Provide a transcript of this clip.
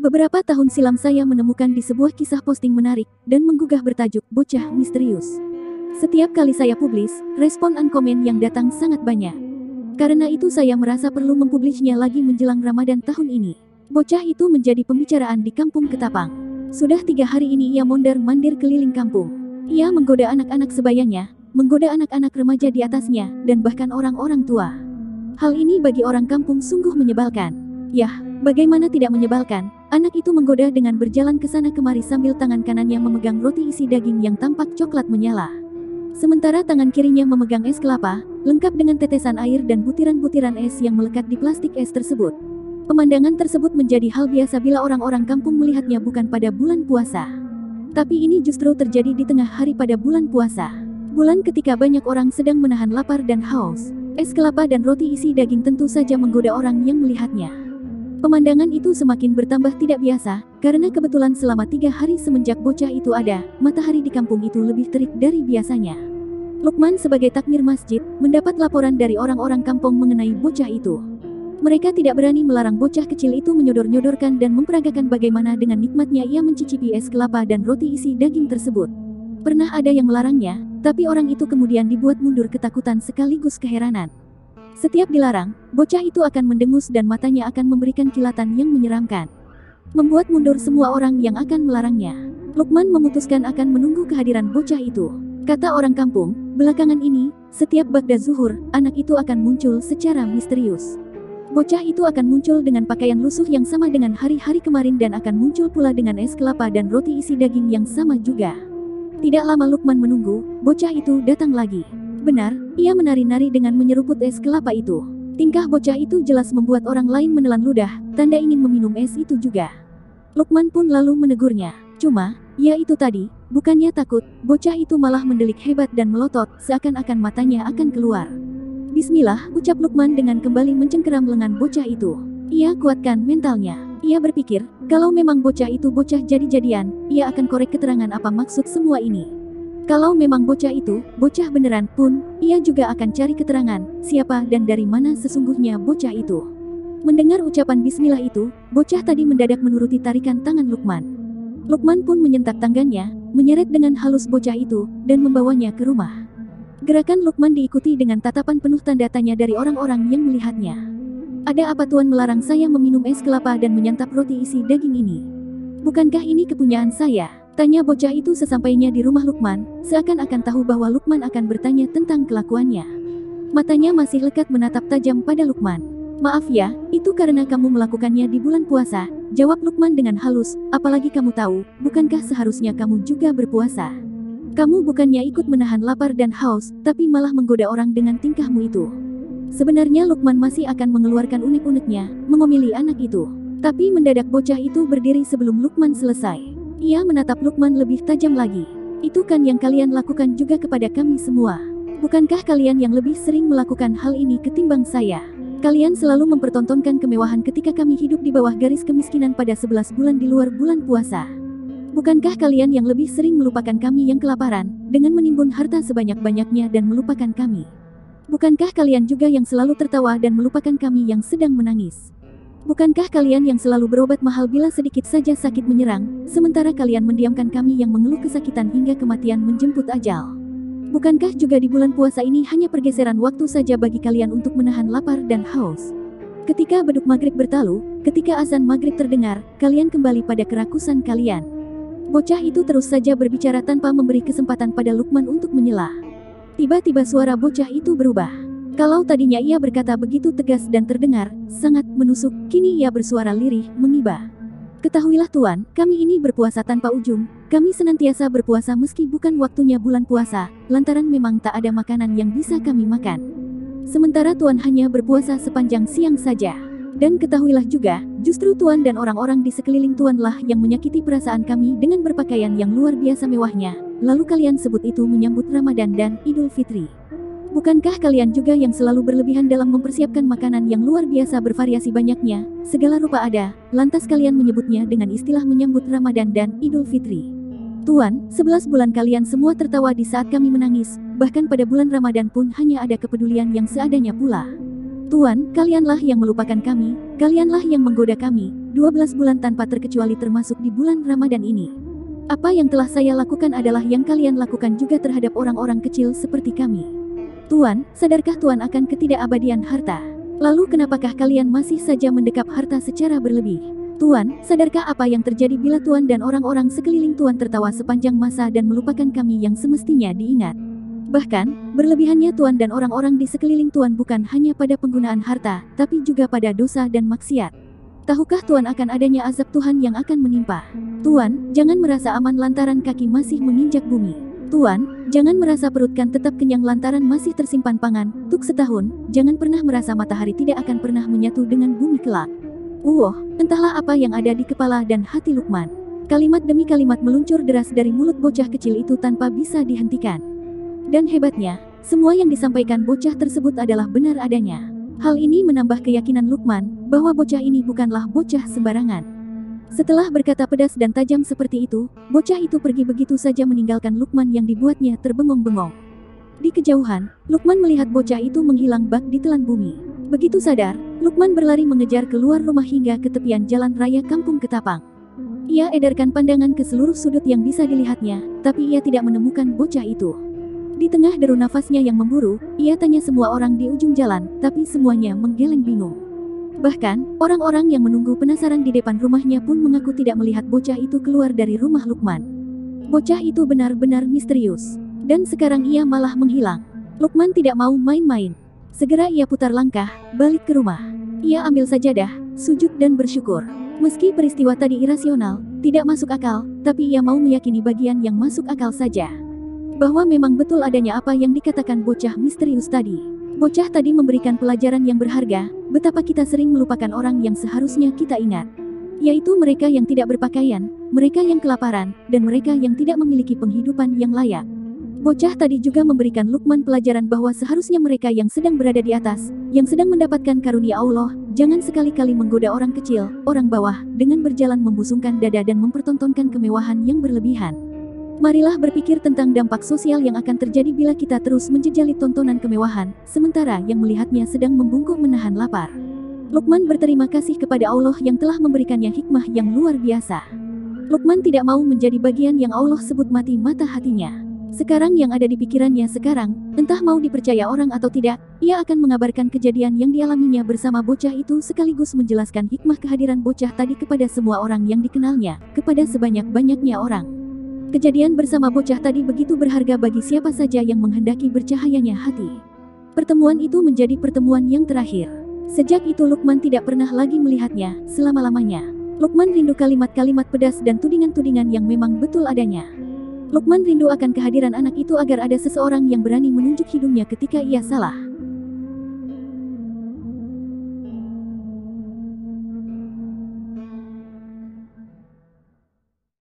Beberapa tahun silam saya menemukan di sebuah kisah posting menarik dan menggugah bertajuk Bocah Misterius. Setiap kali saya publis, respon dan komen yang datang sangat banyak. Karena itu saya merasa perlu mempublisnya lagi menjelang Ramadan tahun ini. Bocah itu menjadi pembicaraan di kampung Ketapang. Sudah 3 hari ini ia mondar-mandir keliling kampung. Ia menggoda anak-anak sebayanya, menggoda anak-anak remaja di atasnya, dan bahkan orang-orang tua. Hal ini bagi orang kampung sungguh menyebalkan. Yah, bagaimana tidak menyebalkan? Anak itu menggoda dengan berjalan ke sana kemari sambil tangan kanannya memegang roti isi daging yang tampak coklat menyala. Sementara tangan kirinya memegang es kelapa, lengkap dengan tetesan air dan butiran-butiran es yang melekat di plastik es tersebut. Pemandangan tersebut menjadi hal biasa bila orang-orang kampung melihatnya bukan pada bulan puasa. Tapi ini justru terjadi di tengah hari pada bulan puasa. Bulan ketika banyak orang sedang menahan lapar dan haus. Es kelapa dan roti isi daging tentu saja menggoda orang yang melihatnya. Pemandangan itu semakin bertambah tidak biasa, karena kebetulan selama 3 hari semenjak bocah itu ada, matahari di kampung itu lebih terik dari biasanya. Lukman sebagai takmir masjid, mendapat laporan dari orang-orang kampung mengenai bocah itu. Mereka tidak berani melarang bocah kecil itu menyodor-nyodorkan dan memperagakan bagaimana dengan nikmatnya ia mencicipi es kelapa dan roti isi daging tersebut. Pernah ada yang melarangnya, tapi orang itu kemudian dibuat mundur ketakutan sekaligus keheranan. Setiap dilarang, bocah itu akan mendengus dan matanya akan memberikan kilatan yang menyeramkan. Membuat mundur semua orang yang akan melarangnya. Lukman memutuskan akan menunggu kehadiran bocah itu. Kata orang kampung, belakangan ini, setiap bagda zuhur, anak itu akan muncul secara misterius. Bocah itu akan muncul dengan pakaian lusuh yang sama dengan hari-hari kemarin dan akan muncul pula dengan es kelapa dan roti isi daging yang sama juga. Tidak lama Lukman menunggu, bocah itu datang lagi. Benar, ia menari-nari dengan menyeruput es kelapa itu. Tingkah bocah itu jelas membuat orang lain menelan ludah, tanda ingin meminum es itu juga. Lukman pun lalu menegurnya. Cuma, ya itu tadi, bukannya takut, bocah itu malah mendelik hebat dan melotot, seakan-akan matanya akan keluar. Bismillah, ucap Lukman dengan kembali mencengkeram lengan bocah itu. Ia kuatkan mentalnya. Ia berpikir, kalau memang bocah itu bocah jadi-jadian, ia akan korek keterangan apa maksud semua ini. Kalau memang bocah itu, bocah beneran pun, ia juga akan cari keterangan, siapa dan dari mana sesungguhnya bocah itu. Mendengar ucapan bismillah itu, bocah tadi mendadak menuruti tarikan tangan Lukman. Lukman pun menyentak tangannya, menyeret dengan halus bocah itu, dan membawanya ke rumah. Gerakan Lukman diikuti dengan tatapan penuh tanda tanya dari orang-orang yang melihatnya. Ada apa Tuan melarang saya meminum es kelapa dan menyantap roti isi daging ini? Bukankah ini kepunyaan saya? Tanya bocah itu sesampainya di rumah Lukman, seakan-akan tahu bahwa Lukman akan bertanya tentang kelakuannya. Matanya masih lekat menatap tajam pada Lukman. Maaf ya, itu karena kamu melakukannya di bulan puasa, jawab Lukman dengan halus, apalagi kamu tahu, bukankah seharusnya kamu juga berpuasa? Kamu bukannya ikut menahan lapar dan haus, tapi malah menggoda orang dengan tingkahmu itu. Sebenarnya Lukman masih akan mengeluarkan unek-uneknya, mengomeli anak itu. Tapi mendadak bocah itu berdiri sebelum Lukman selesai. Ia menatap Lukman lebih tajam lagi. Itu kan yang kalian lakukan juga kepada kami semua. Bukankah kalian yang lebih sering melakukan hal ini ketimbang saya? Kalian selalu mempertontonkan kemewahan ketika kami hidup di bawah garis kemiskinan pada 11 bulan di luar bulan puasa. Bukankah kalian yang lebih sering melupakan kami yang kelaparan, dengan menimbun harta sebanyak-banyaknya dan melupakan kami? Bukankah kalian juga yang selalu tertawa dan melupakan kami yang sedang menangis? Bukankah kalian yang selalu berobat mahal bila sedikit saja sakit menyerang, sementara kalian mendiamkan kami yang mengeluh kesakitan hingga kematian menjemput ajal? Bukankah juga di bulan puasa ini hanya pergeseran waktu saja bagi kalian untuk menahan lapar dan haus? Ketika beduk maghrib bertalu, ketika azan maghrib terdengar, kalian kembali pada kerakusan kalian. Bocah itu terus saja berbicara tanpa memberi kesempatan pada Lukman untuk menyela. Tiba-tiba suara bocah itu berubah. Kalau tadinya ia berkata begitu tegas dan terdengar sangat menusuk, kini ia bersuara lirih, mengibah. Ketahuilah Tuan, kami ini berpuasa tanpa ujung. Kami senantiasa berpuasa meski bukan waktunya bulan puasa, lantaran memang tak ada makanan yang bisa kami makan. Sementara Tuan hanya berpuasa sepanjang siang saja. Dan ketahuilah juga, justru Tuan dan orang-orang di sekeliling Tuanlah yang menyakiti perasaan kami dengan berpakaian yang luar biasa mewahnya, lalu kalian sebut itu menyambut Ramadan dan Idul Fitri. Bukankah kalian juga yang selalu berlebihan dalam mempersiapkan makanan yang luar biasa bervariasi banyaknya, segala rupa ada, lantas kalian menyebutnya dengan istilah menyambut Ramadan dan Idul Fitri. Tuan, 11 bulan kalian semua tertawa di saat kami menangis, bahkan pada bulan Ramadan pun hanya ada kepedulian yang seadanya pula. Tuan, kalianlah yang melupakan kami, kalianlah yang menggoda kami, 12 bulan tanpa terkecuali termasuk di bulan Ramadan ini. Apa yang telah saya lakukan adalah yang kalian lakukan juga terhadap orang-orang kecil seperti kami. Tuan, sadarkah Tuan akan ketidakabadian harta? Lalu kenapakah kalian masih saja mendekap harta secara berlebih? Tuan, sadarkah apa yang terjadi bila Tuan dan orang-orang sekeliling Tuan tertawa sepanjang masa dan melupakan kami yang semestinya diingat? Bahkan, berlebihannya Tuan dan orang-orang di sekeliling Tuan bukan hanya pada penggunaan harta, tapi juga pada dosa dan maksiat. Tahukah Tuan akan adanya azab Tuhan yang akan menimpa? Tuan, jangan merasa aman lantaran kaki masih menginjak bumi. Tuan, jangan merasa perut kan tetap kenyang lantaran masih tersimpan pangan. Tuk setahun, jangan pernah merasa matahari tidak akan pernah menyatu dengan bumi kelak. Entahlah apa yang ada di kepala dan hati Lukman. Kalimat demi kalimat meluncur deras dari mulut bocah kecil itu tanpa bisa dihentikan. Dan hebatnya, semua yang disampaikan bocah tersebut adalah benar adanya. Hal ini menambah keyakinan Lukman bahwa bocah ini bukanlah bocah sembarangan. Setelah berkata pedas dan tajam seperti itu, bocah itu pergi begitu saja meninggalkan Lukman yang dibuatnya terbengong-bengong. Di kejauhan, Lukman melihat bocah itu menghilang bak di telan bumi. Begitu sadar, Lukman berlari mengejar keluar rumah hingga ke tepian jalan raya kampung Ketapang. Ia edarkan pandangan ke seluruh sudut yang bisa dilihatnya, tapi ia tidak menemukan bocah itu. Di tengah deru nafasnya yang memburu, ia tanya semua orang di ujung jalan, tapi semuanya menggeleng bingung. Bahkan, orang-orang yang menunggu penasaran di depan rumahnya pun mengaku tidak melihat bocah itu keluar dari rumah Lukman. Bocah itu benar-benar misterius. Dan sekarang ia malah menghilang. Lukman tidak mau main-main. Segera ia putar langkah, balik ke rumah. Ia ambil sajadah, sujud dan bersyukur. Meski peristiwa tadi irasional, tidak masuk akal, tapi ia mau meyakini bagian yang masuk akal saja. Bahwa memang betul adanya apa yang dikatakan bocah misterius tadi. Bocah tadi memberikan pelajaran yang berharga, betapa kita sering melupakan orang yang seharusnya kita ingat. Yaitu mereka yang tidak berpakaian, mereka yang kelaparan, dan mereka yang tidak memiliki penghidupan yang layak. Bocah tadi juga memberikan Lukman pelajaran bahwa seharusnya mereka yang sedang berada di atas, yang sedang mendapatkan karunia Allah, jangan sekali-kali menggoda orang kecil, orang bawah, dengan berjalan membusungkan dada dan mempertontonkan kemewahan yang berlebihan. Marilah berpikir tentang dampak sosial yang akan terjadi bila kita terus menjejali tontonan kemewahan, sementara yang melihatnya sedang membungkuk menahan lapar. Lukman berterima kasih kepada Allah yang telah memberikannya hikmah yang luar biasa. Lukman tidak mau menjadi bagian yang Allah sebut mati mata hatinya. Sekarang yang ada di pikirannya sekarang, entah mau dipercaya orang atau tidak, ia akan mengabarkan kejadian yang dialaminya bersama bocah itu sekaligus menjelaskan hikmah kehadiran bocah tadi kepada semua orang yang dikenalnya, kepada sebanyak-banyaknya orang. Kejadian bersama bocah tadi begitu berharga bagi siapa saja yang menghendaki bercahayanya hati. Pertemuan itu menjadi pertemuan yang terakhir. Sejak itu Lukman tidak pernah lagi melihatnya, selama-lamanya. Lukman rindu kalimat-kalimat pedas dan tudingan-tudingan yang memang betul adanya. Lukman rindu akan kehadiran anak itu agar ada seseorang yang berani menunjuk hidungnya ketika ia salah.